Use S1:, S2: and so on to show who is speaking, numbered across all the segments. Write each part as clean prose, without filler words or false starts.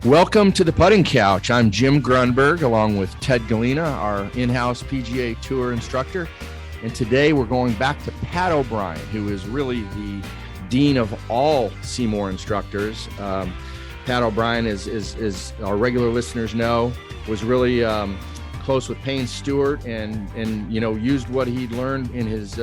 S1: Welcome to the Putting Couch. I'm Jim Grunberg, along with Ted Galena, our in-house PGA Tour instructor. And today we're going back to Pat O'Brien, who is really the dean of all SeeMore instructors. Pat O'Brien, is our regular listeners know, was really close with Payne Stewart and used what he'd learned in his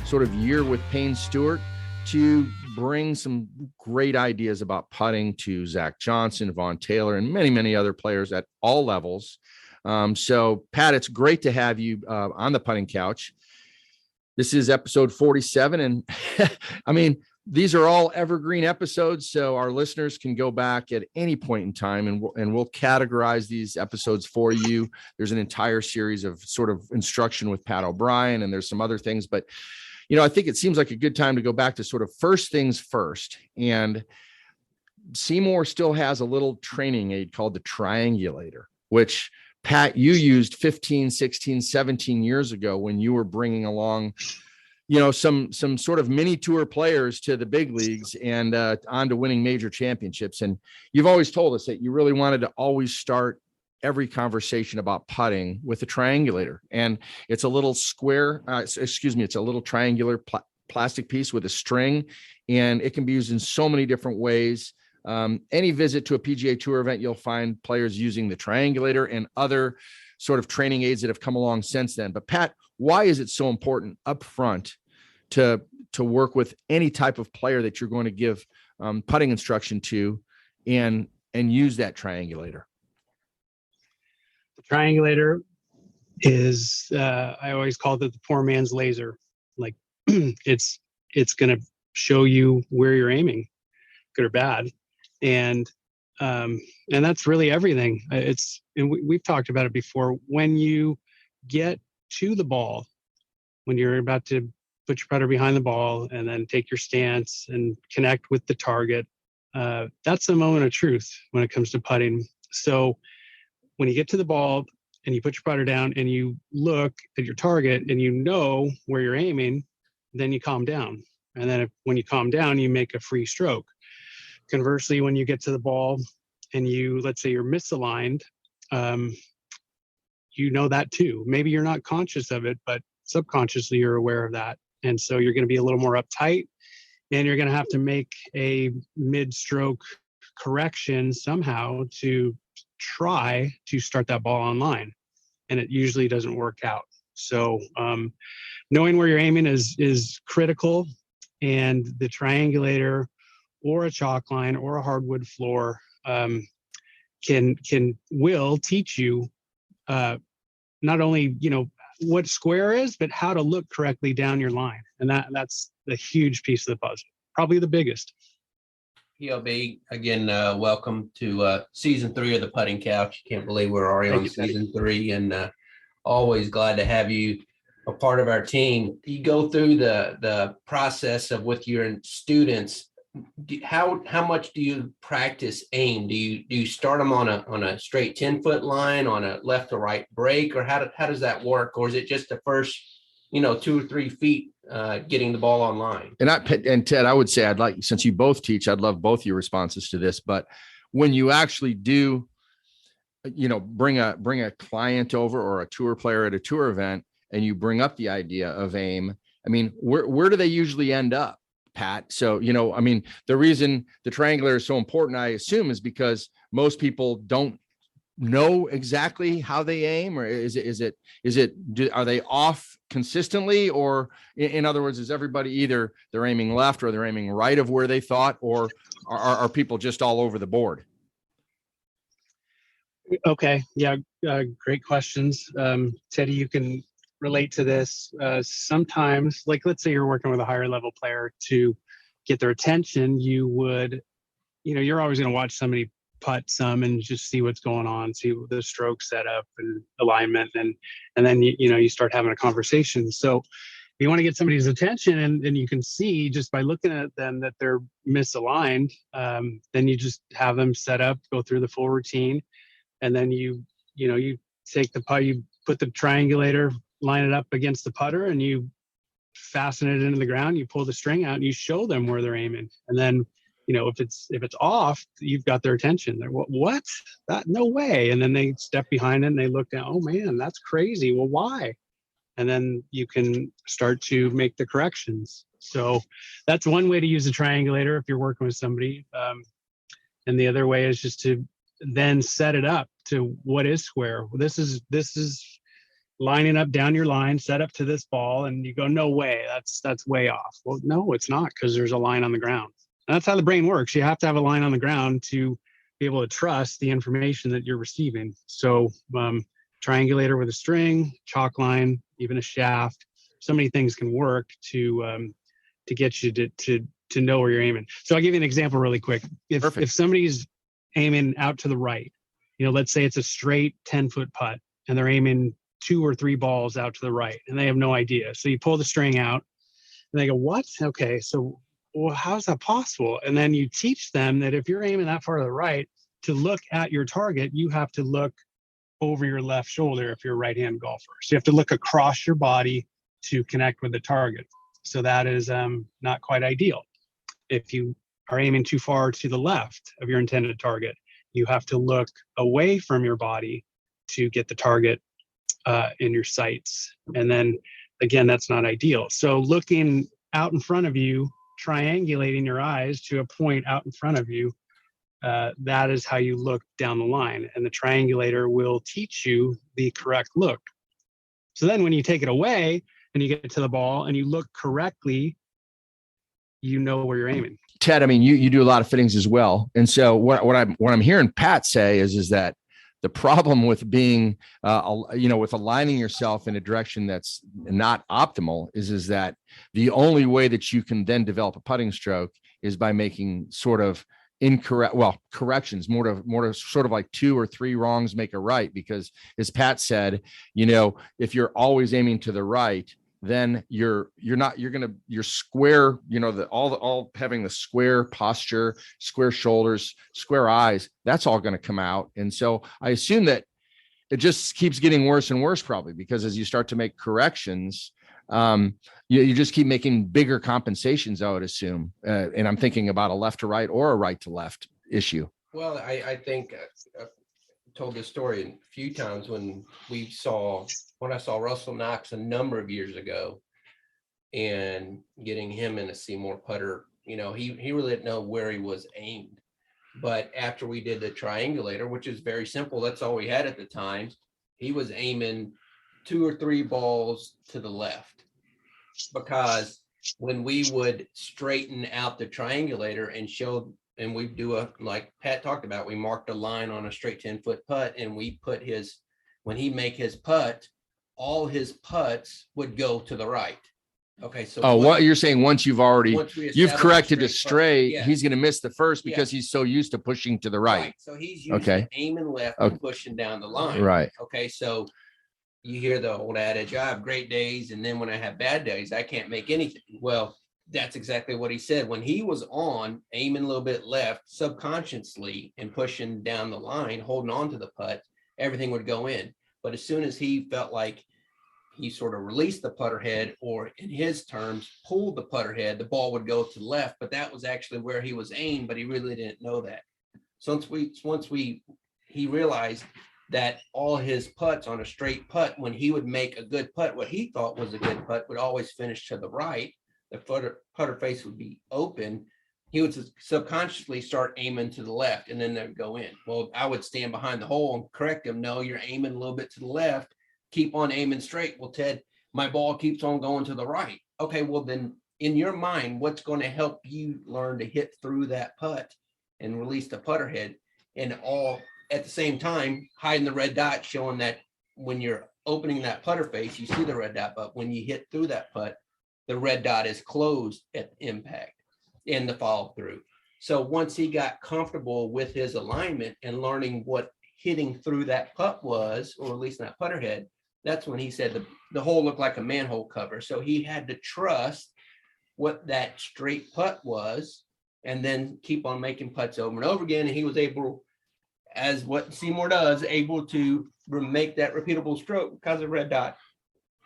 S1: sort of year with Payne Stewart to bring some great ideas about putting to Zach Johnson, Vaughn Taylor, and many, many other players at all levels. So, Pat, it's great to have you on the Putting Couch. This is episode 47, and I mean, these are all evergreen episodes, so our listeners can go back at any point in time, and we'll categorize these episodes for you. There's an entire series of sort of instruction with Pat O'Brien, and there's some other things, but I think it seems like a good time to go back to sort of first things first. And SeeMore still has a little training aid called the triangulator, which, Pat, you used 15, 16, 17 years ago when you were bringing along, some sort of mini tour players to the big leagues and on to winning major championships. And you've always told us that you really wanted to always start every conversation about putting with a triangulator. And it's a little square, it's a little triangular plastic piece with a string, and it can be used in so many different ways. Any visit to a PGA Tour event, you'll find players using the triangulator and other sort of training aids that have come along since then. But Pat, why is it so important up front to work with any type of player that you're going to give putting instruction to and use that triangulator?
S2: The triangulator is, I always called it the poor man's laser. Like it's going to show you where you're aiming, good or bad. And that's really everything. And we've talked about it before. When you get to the ball, when you're about to put your putter behind the ball and then take your stance and connect with the target, that's the moment of truth when it comes to putting. So when you get to the ball and you put your putter down and you look at your target and you know where you're aiming, then you calm down. And then when you calm down, you make a free stroke. Conversely, when you get to the ball and let's say you're misaligned, you know that too. Maybe you're not conscious of it, but subconsciously you're aware of that. And so you're going to be a little more uptight, and you're going to have to make a mid-stroke correction somehow to try to start that ball on line. And it usually doesn't work out. So knowing where you're aiming is critical. And the triangulator or a chalk line or a hardwood floor will teach you not only what square is, but how to look correctly down your line. And that's the huge piece of the puzzle, probably the biggest.
S3: PLB, again, welcome to season 3 of the Putting Couch. Can't believe we're already on season 3, and always glad to have you a part of our team. You go through the process of with your students. How much do you practice aim? Do you start them on a straight 10-foot line, on a left to right break, or how does that work? Or is it just the first 2 or 3 feet getting the ball online?
S1: And Ted, I would say since you both teach, I'd love both your responses to this. But when you actually do, bring a client over or a tour player at a tour event, and you bring up the idea of aim, I mean, where do they usually end up, Pat? So, the reason the triangulator is so important, I assume, is because most people don't know exactly how they aim, or are they off consistently? Or in other words, is everybody either they're aiming left or they're aiming right of where they thought, or are people just all over the board?
S2: Okay. Yeah. Great questions. Teddy, you can relate to this. Sometimes, like, let's say you're working with a higher level player to get their attention, you would, you're always going to watch somebody putt some and just see what's going on, see the stroke setup and alignment. And then, you start having a conversation. So you want to get somebody's attention, and you can see just by looking at them that they're misaligned. Then you just have them set up, go through the full routine. And then you take the putt, you put the triangulator, line it up against the putter, and you fasten it into the ground, you pull the string out, and you show them where they're aiming. And then if it's off, you've got their attention. They're, what? That, no way. And then they step behind it and they look down. Oh man, that's crazy. Well, why? And then you can start to make the corrections. So that's one way to use the triangulator if you're working with somebody. And the other way is just to then set it up to what is square. Well, this is lining up down your line, set up to this ball, and you go, no way, that's way off. Well, no, it's not, because there's a line on the ground. And that's how the brain works. You have to have a line on the ground to be able to trust the information that you're receiving. So triangulator with a string, chalk line, even a shaft, so many things can work to get you to know where you're aiming. So I'll give you an example really quick. If somebody's aiming out to the right, let's say it's a straight 10-foot putt and they're aiming 2 or 3 balls out to the right and they have no idea. So you pull the string out and they go, what? Okay, so well, how's that possible? And then you teach them that if you're aiming that far to the right, to look at your target, you have to look over your left shoulder if you're a right-hand golfer. So you have to look across your body to connect with the target. So that is not quite ideal. If you are aiming too far to the left of your intended target, you have to look away from your body to get the target in your sights. And then again, that's not ideal. So looking out in front of you, triangulating your eyes to a point out in front of you, that is how you look down the line. And the triangulator will teach you the correct look. So then when you take it away and you get to the ball and you look correctly, you know where you're aiming.
S1: Ted, I mean, you do a lot of fittings as well. And so what I'm hearing Pat say is that the problem with being, with aligning yourself in a direction that's not optimal is that the only way that you can then develop a putting stroke is by making sort of corrections, more to sort of like 2 or 3 wrongs make a right. Because as Pat said, if you're always aiming to the right, then you're square, all having the square posture, square shoulders, square eyes, that's all going to come out. And so I assume that it just keeps getting worse and worse, probably because as you start to make corrections, you just keep making bigger compensations, I would assume. And I'm thinking about a left to right or a right to left issue.
S3: Well, I think I've told this story a few times when I saw Russell Knox a number of years ago and getting him in a SeeMore putter, he really didn't know where he was aimed. But after we did the triangulator, which is very simple, that's all we had at the time, he was aiming 2 or 3 balls to the left. Because when we would straighten out the triangulator and we do like Pat talked about, we marked a line on a straight 10-foot putt and we put when he make his putt, all his putts would go to the right. Okay. So
S1: what you're saying, once you've corrected it straight,
S3: yeah,
S1: he's going to miss the first because he's so used to pushing to the right.
S3: So he's used to aiming left and pushing down the line.
S1: Right.
S3: Okay. So you hear the old adage, I have great days, and then when I have bad days, I can't make anything. Well, that's exactly what he said. When he was aiming a little bit left subconsciously and pushing down the line, holding on to the putt, everything would go in. But as soon as he felt like he sort of released the putter head, or in his terms, pulled the putter head, the ball would go to the left, but that was actually where he was aimed, but he really didn't know that. So once he realized that all his putts on a straight putt, when he would make a good putt, what he thought was a good putt would always finish to the right. The putter face would be open. He would subconsciously start aiming to the left, and then they'd go in. Well, I would stand behind the hole and correct him. No, you're aiming a little bit to the left. Keep on aiming straight. Well, Ted, my ball keeps on going to the right. Okay, well then in your mind, what's going to help you learn to hit through that putt and release the putter head, and all at the same time hiding the red dot, showing that when you're opening that putter face, you see the red dot, but when you hit through that putt, the red dot is closed at impact and the follow through. So once he got comfortable with his alignment and learning what hitting through that putt was, or releasing that putter head, that's when he said the hole looked like a manhole cover. So he had to trust what that straight putt was and then keep on making putts over and over again. And he was able, as what SeeMore does, able to make that repeatable stroke because the red dot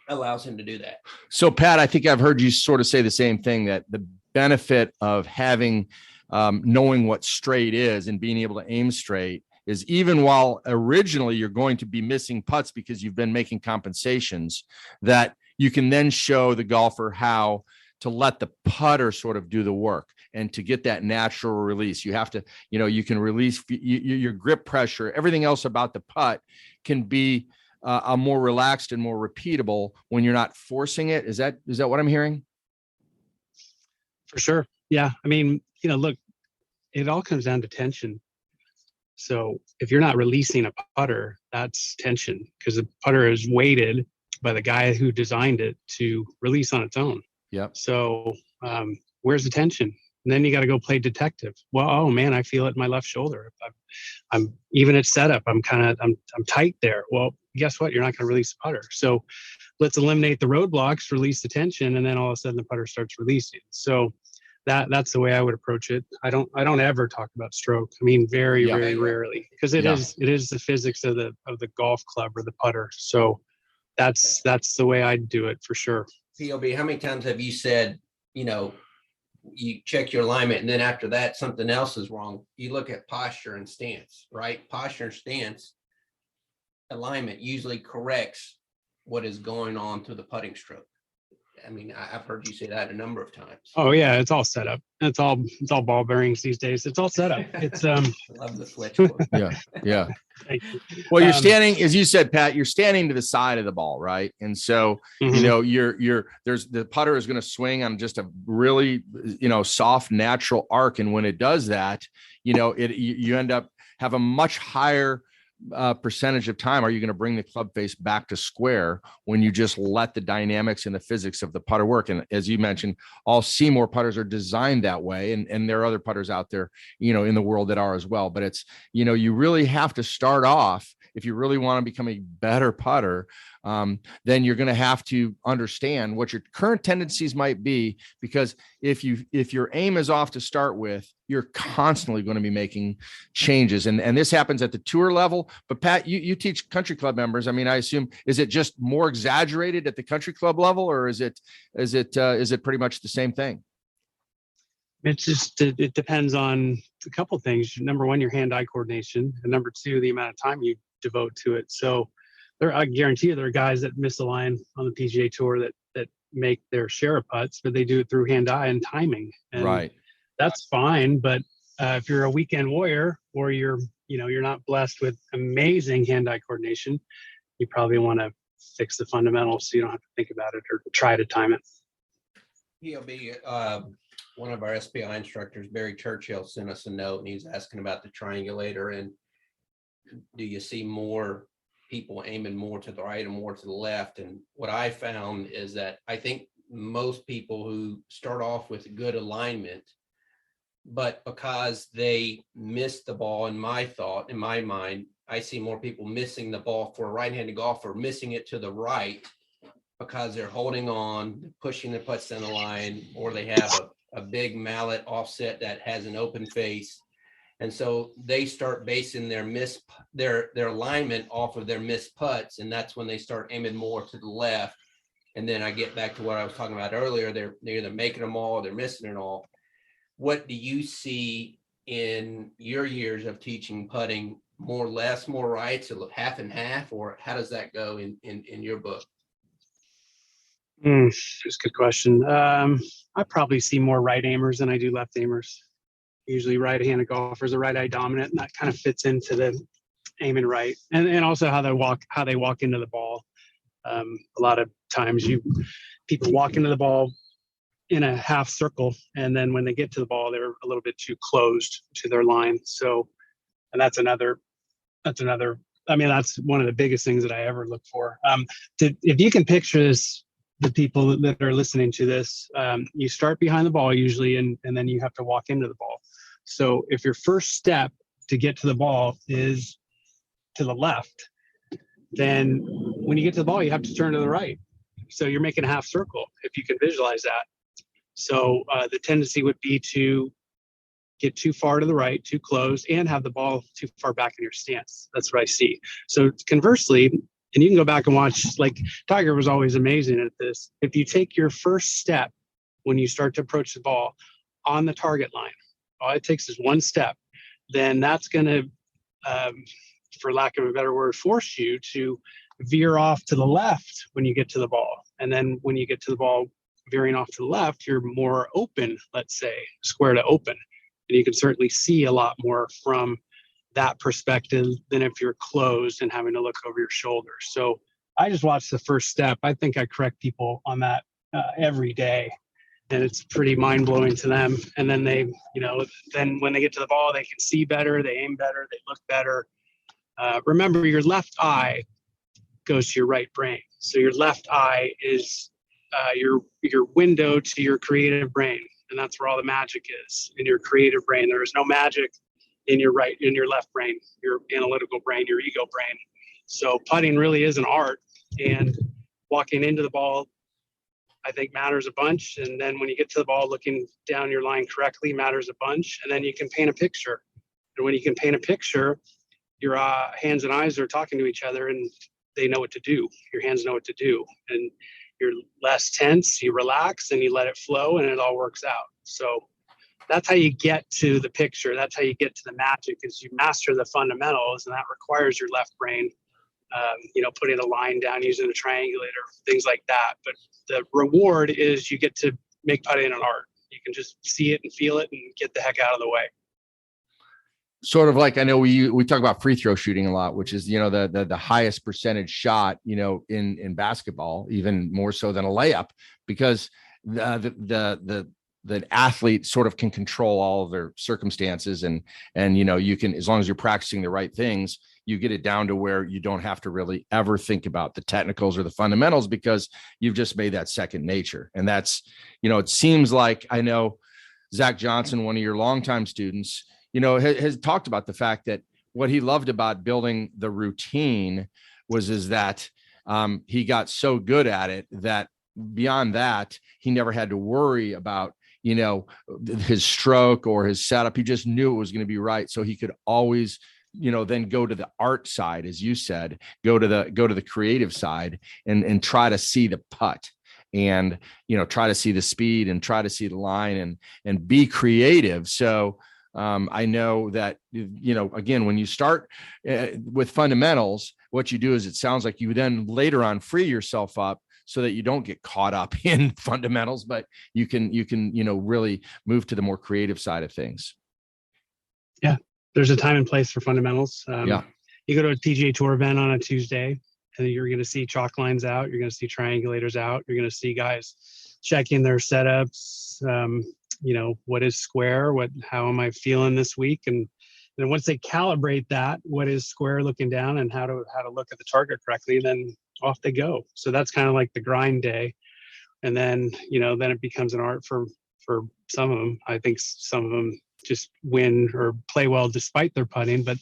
S3: allows him to do that.
S1: So Pat, I think I've heard you sort of say the same thing, that the benefit of having knowing what straight is and being able to aim straight is, even while originally you're going to be missing putts because you've been making compensations, that you can then show the golfer how to let the putter sort of do the work and to get that natural release. You have to, you can release your grip pressure, everything else about the putt can be a more relaxed and more repeatable when you're not forcing it. Is that what I'm hearing?
S2: For sure. Yeah. I mean, look, it all comes down to tension. So if you're not releasing a putter, that's tension, because the putter is weighted by the guy who designed it to release on its own.
S1: Yep.
S2: So where's the tension? And then you got to go play detective. Well, oh man, I feel it in my left shoulder. I'm even at setup. I'm tight there. Well, guess what? You're not going to release the putter. So let's eliminate the roadblocks, release the tension, and then all of a sudden the putter starts releasing. So that's the way I would approach it. I don't ever talk about stroke. I mean, very rarely, because it is the physics of the golf club or the putter. So that's the way I'd do it for sure.
S3: POB, how many times have you said, you check your alignment and then after that something else is wrong? You look at posture and stance, right? Posture and stance, alignment usually corrects what is going on to the putting stroke. I mean, I've heard you say that a number of times.
S2: Oh yeah, it's all set up. It's all ball bearings these days. It's all set up. It's
S3: I love the switchboard.
S1: Yeah.
S2: Thank you.
S1: Well, you're standing, as you said, Pat, you're standing to the side of the ball, right? And so, the putter is going to swing on just a really, soft, natural arc. And when it does that, you end up have a much higher percentage of time are you going to bring the club face back to square when you just let the dynamics and the physics of the putter work. And as you mentioned, all SeeMore putters are designed that way. And there are other putters out there, in the world that are as well. But it's, you really have to start off, if you really want to become a better putter, then you're going to have to understand what your current tendencies might be, because if your aim is off to start with, you're constantly going to be making changes. And this happens at the tour level. But Pat, you teach country club members. I mean, I assume, is it just more exaggerated at the country club level, or is it pretty much the same thing?
S2: It depends on a couple of things. Number one, your hand-eye coordination, and number two, the amount of time you devote to it. So I guarantee you there are guys that misalign on the PGA Tour that make their share of putts, but they do it through hand-eye and timing. And
S1: right.
S2: That's fine. But if you're a weekend warrior, or you're not blessed with amazing hand-eye coordination, you probably want to fix the fundamentals so you don't have to think about it or try to time it.
S3: He'll be one of our SPI instructors, Barry Churchill, sent us a note, and he's asking about the triangulator, and do you see more people aiming more to the right or more to the left? And what I found is that I think most people who start off with good alignment, but because they missed the ball, in my mind, I see more people missing the ball for a right-handed golfer, missing it to the right because they're holding on, pushing the putts down the line, or they have a big mallet offset that has an open face. And so they start basing their alignment off of their missed putts, and that's when they start aiming more to the left. And then I get back to what I was talking about earlier. They're either making them all or they're missing it all. What do you see in your years of teaching putting? More less, more rights, half and half, or how does that go in your book?
S2: That's a good question. I probably see more right aimers than I do left aimers. Usually right-handed golfers are right-eye dominant, and that kind of fits into the aiming right, and also how they walk into the ball. A lot of times people walk into the ball in a half circle, and then when they get to the ball, they're a little bit too closed to their line. So, and that's another. I mean, that's one of the biggest things that I ever look for. If you can picture this, the people that are listening to this, you start behind the ball usually, and then you have to walk into the ball. So if your first step to get to the ball is to the left, then when you get to the ball, you have to turn to the right. So you're making a half circle, if you can visualize that. So the tendency would be to get too far to the right, too close, and have the ball too far back in your stance. That's what I see. So conversely, and you can go back and watch, like Tiger was always amazing at this. If you take your first step when you start to approach the ball on the target line, all it takes is one step, then that's going to, for lack of a better word, force you to veer off to the left when you get to the ball. And then when you get to the ball veering off to the left, you're more open, let's say, square to open. And you can certainly see a lot more from that perspective than if you're closed and having to look over your shoulder. So I just watch the first step. I think I correct people on that every day. And it's pretty mind blowing to them. And then they, then when they get to the ball, they can see better, they aim better, they look better. Remember, your left eye goes to your right brain. So your left eye is your window to your creative brain. And that's where all the magic is, in your creative brain. There is no magic in your left brain, your analytical brain, your ego brain. So putting really is an art, and walking into the ball, I think, matters a bunch. And then when you get to the ball, looking down your line correctly matters a bunch. And then you can paint a picture. And when you can paint a picture, your hands and eyes are talking to each other, and they know what to do. Your hands know what to do. And you're less tense, you relax, and you let it flow, and it all works out. So that's how you get to the picture. That's how you get to the magic, is you master the fundamentals, and that requires your left brain, putting a line down, using a triangulator, things like that. But the reward is you get to make putting an art. You can just see it and feel it and get the heck out of the way.
S1: Sort of like, I know we talk about free throw shooting a lot, which is, the highest percentage shot, in basketball, even more so than a layup, because the athlete sort of can control all of their circumstances, and you can, as long as you're practicing the right things, you get it down to where you don't have to really ever think about the technicals or the fundamentals, because you've just made that second nature. And that's, it seems like, I know Zach Johnson, one of your longtime students, has talked about the fact that what he loved about building the routine is that he got so good at it that beyond that, he never had to worry about, his stroke or his setup. He just knew it was going to be right. So he could always, then go to the art side, as you said, go to the creative side and try to see the putt, and, try to see the speed and try to see the line and be creative. So I know that, again, when you start with fundamentals, what you do is, it sounds like you then later on free yourself up so that you don't get caught up in fundamentals, but you can, really move to the more creative side of things.
S2: Yeah. There's a time and place for fundamentals.
S1: Yeah.
S2: You go to a PGA Tour event on a Tuesday, and you're going to see chalk lines out. You're going to see triangulators out. You're going to see guys checking their setups. What is square? How am I feeling this week? And then once they calibrate that, what is square looking down, and how to look at the target correctly, then off they go. So that's kind of like the grind day. And then, then it becomes an art for some of them. I think some of them just win or play well despite their putting. But,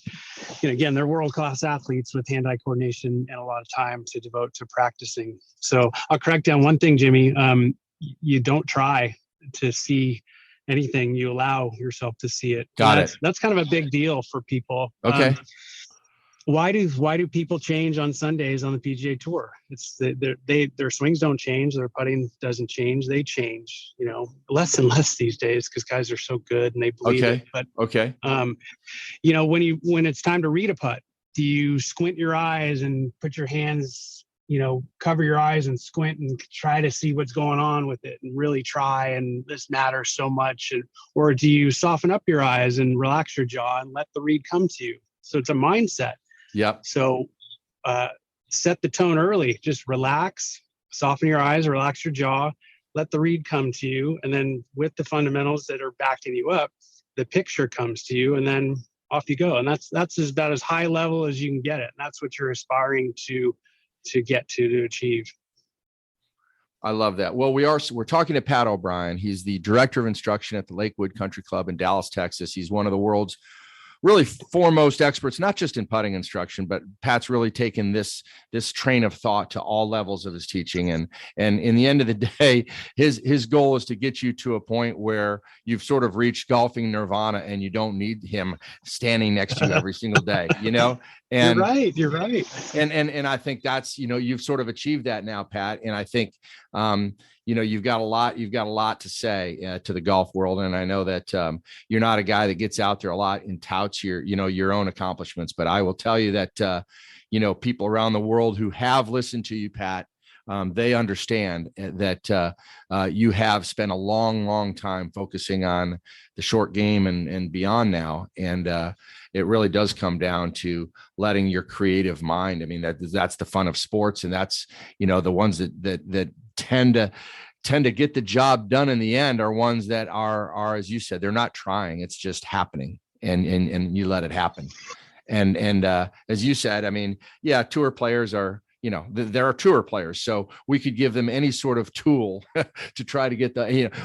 S2: again, they're world-class athletes with hand-eye coordination and a lot of time to devote to practicing. So I'll correct down one thing, Jimmy. You don't try to see anything, you allow yourself to see it.
S1: Got it.
S2: That's kind of a big deal for people.
S1: Okay.
S2: Why do people change on Sundays on the PGA Tour? It's their swings don't change, their putting doesn't change. They change, less and less these days, because guys are so good and they believe it. But when it's time to read a putt, do you squint your eyes and put your hands, cover your eyes and squint and try to see what's going on with it and really try, and this matters so much? Or do you soften up your eyes and relax your jaw and let the read come to you? So it's a mindset.
S1: Yep.
S2: So set the tone early. Just relax, soften your eyes, relax your jaw, let the read come to you. And then with the fundamentals that are backing you up, the picture comes to you, and then off you go. And that's about as high level as you can get it. And that's what you're aspiring to get to achieve.
S1: I love that. Well, we're talking to Pat O'Brien. He's the director of instruction at the Lakewood Country Club in Dallas, Texas. He's one of the world's really foremost experts, not just in putting instruction, but Pat's really taken this train of thought to all levels of his teaching. And in the end of the day, his goal is to get you to a point where you've sort of reached golfing nirvana and you don't need him standing next to you every single day, And
S2: You're right.
S1: And I think that's, you've sort of achieved that now, Pat. And I think, you've got a lot to say to the golf world. And I know that you're not a guy that gets out there a lot and touts your own accomplishments, but I will tell you that, people around the world who have listened to you, Pat, they understand that you have spent a long time focusing on the short game and beyond now. And it really does come down to letting your creative mind. I mean, that's the fun of sports. And that's, the ones that tend to get the job done in the end are ones that are, as you said, they're not trying. It's just happening, and you let it happen. And as you said, I mean, yeah, tour players are, there are tour players, so we could give them any sort of tool to try to get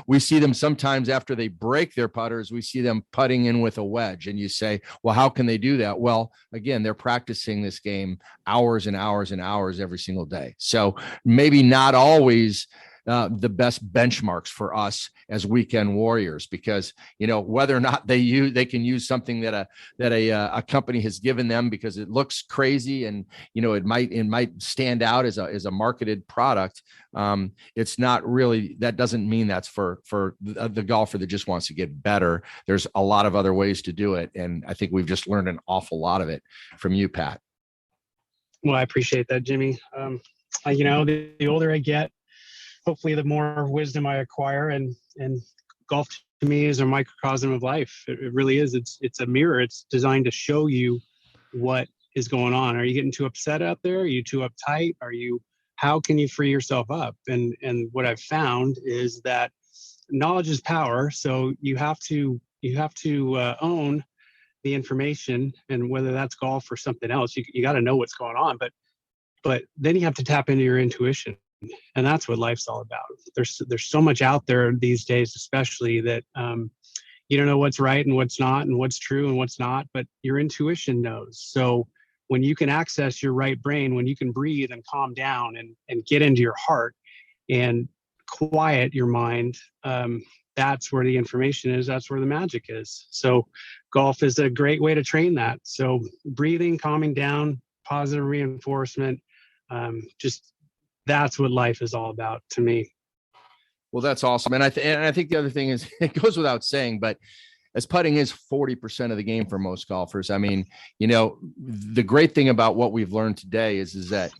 S1: we see them sometimes after they break their putters, we see them putting in with a wedge, and you say, well, how can they do that? Well, again, they're practicing this game hours and hours and hours every single day. So maybe not always the best benchmarks for us as weekend warriors, because whether or not they can use something that a company has given them because it looks crazy and it might stand out as a marketed product. It's not really, that doesn't mean that's for the golfer that just wants to get better. There's a lot of other ways to do it, and I think we've just learned an awful lot of it from you, Pat.
S2: Well, I appreciate that, Jimmy. The older I get, hopefully the more wisdom I acquire, and golf to me is a microcosm of life. It really is. It's a mirror. It's designed to show you what is going on. Are you getting too upset out there? Are you too uptight? How can you free yourself up? And what I've found is that knowledge is power. So you have to own the information, and whether that's golf or something else, you got to know what's going on, but then you have to tap into your intuition. And that's what life's all about. There's so much out there these days, especially that you don't know what's right and what's not, and what's true and what's not, but your intuition knows. So when you can access your right brain, when you can breathe and calm down and get into your heart and quiet your mind, that's where the information is. That's where the magic is. So golf is a great way to train that. So breathing, calming down, positive reinforcement, that's what life is all about to me.
S1: Well, that's awesome. And I think the other thing is, it goes without saying, but as putting is 40% of the game for most golfers. I mean, the great thing about what we've learned today is that,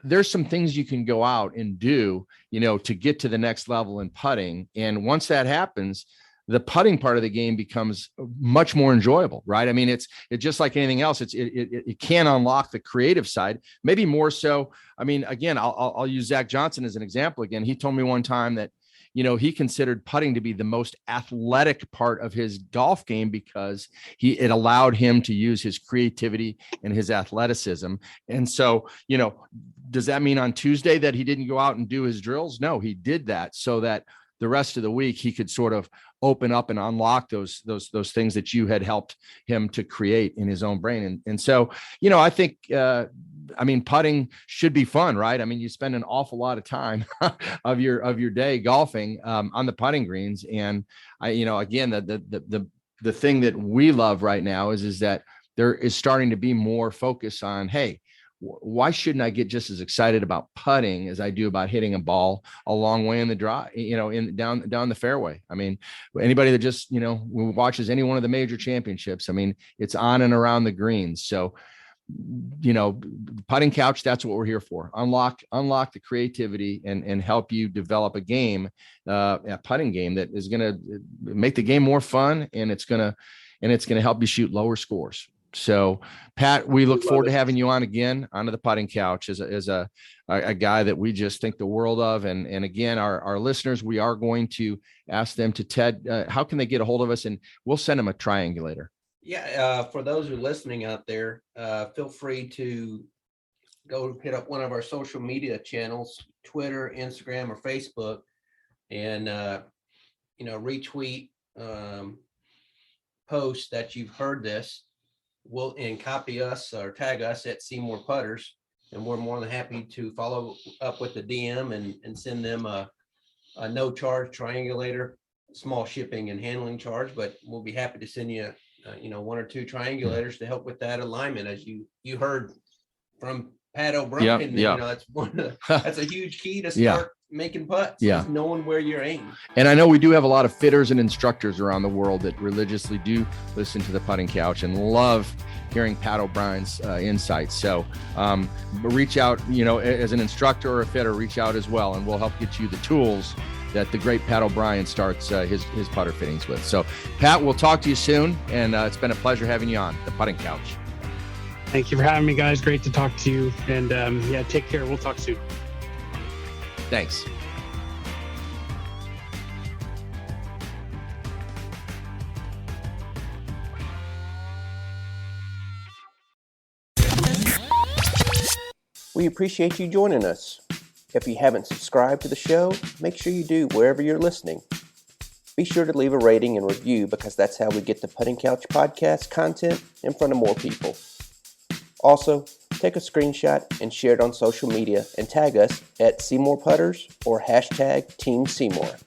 S1: there's some things you can go out and do, to get to the next level in putting. And once that happens, the putting part of the game becomes much more enjoyable, right? I mean, it's just like anything else. It can unlock the creative side, maybe more so. I mean, again, I'll use Zach Johnson as an example. Again, he told me one time that, he considered putting to be the most athletic part of his golf game because it allowed him to use his creativity and his athleticism. And so, does that mean on Tuesday that he didn't go out and do his drills? No, he did that so that the rest of the week he could sort of open up and unlock those things that you had helped him to create in his own brain. And so, I think, putting should be fun, right? I mean, you spend an awful lot of time of your day golfing on the putting greens. And again, the thing that we love right now is that there is starting to be more focus on, hey, why shouldn't I get just as excited about putting as I do about hitting a ball a long way in the drive, down the fairway? I mean, anybody that just, watches any one of the major championships, I mean, it's on and around the greens. So, putting couch, that's what we're here for. Unlock the creativity and help you develop a game, a putting game that is going to make the game more fun. And it's going to help you shoot lower scores. So, Pat, we look forward to having you on again onto the putting couch as a guy that we just think the world of. And again, our listeners, we are going to ask them to Ted, how can they get a hold of us? And we'll send them a triangulator.
S3: Yeah. For those who are listening out there, feel free to go hit up one of our social media channels, Twitter, Instagram, or Facebook, and, retweet posts that you've heard this. And copy us or tag us at SeeMore Putters, and we're more than happy to follow up with the DM and send them a no charge triangulator, small shipping and handling charge, but we'll be happy to send you one or two triangulators to help with that alignment, as you heard from Pat O'Brien.
S1: Yeah.
S3: That's a huge key to start making putts.
S1: Yeah.
S3: Is knowing where you're aiming.
S1: And I know we do have a lot of fitters and instructors around the world that religiously do listen to the Putting Couch and love hearing Pat O'Brien's insights. So reach out, as an instructor or a fitter, reach out as well, and we'll help get you the tools that the great Pat O'Brien starts his putter fittings with. So Pat, we'll talk to you soon. And it's been a pleasure having you on the Putting Couch.
S2: Thank you for having me, guys. Great to talk to you. And take care. We'll talk soon.
S1: Thanks.
S4: We appreciate you joining us. If you haven't subscribed to the show, make sure you do wherever you're listening. Be sure to leave a rating and review because that's how we get the Putting Couch podcast content in front of more people. Also, take a screenshot and share it on social media and tag us at SeeMore Putters or hashtag Team SeeMore.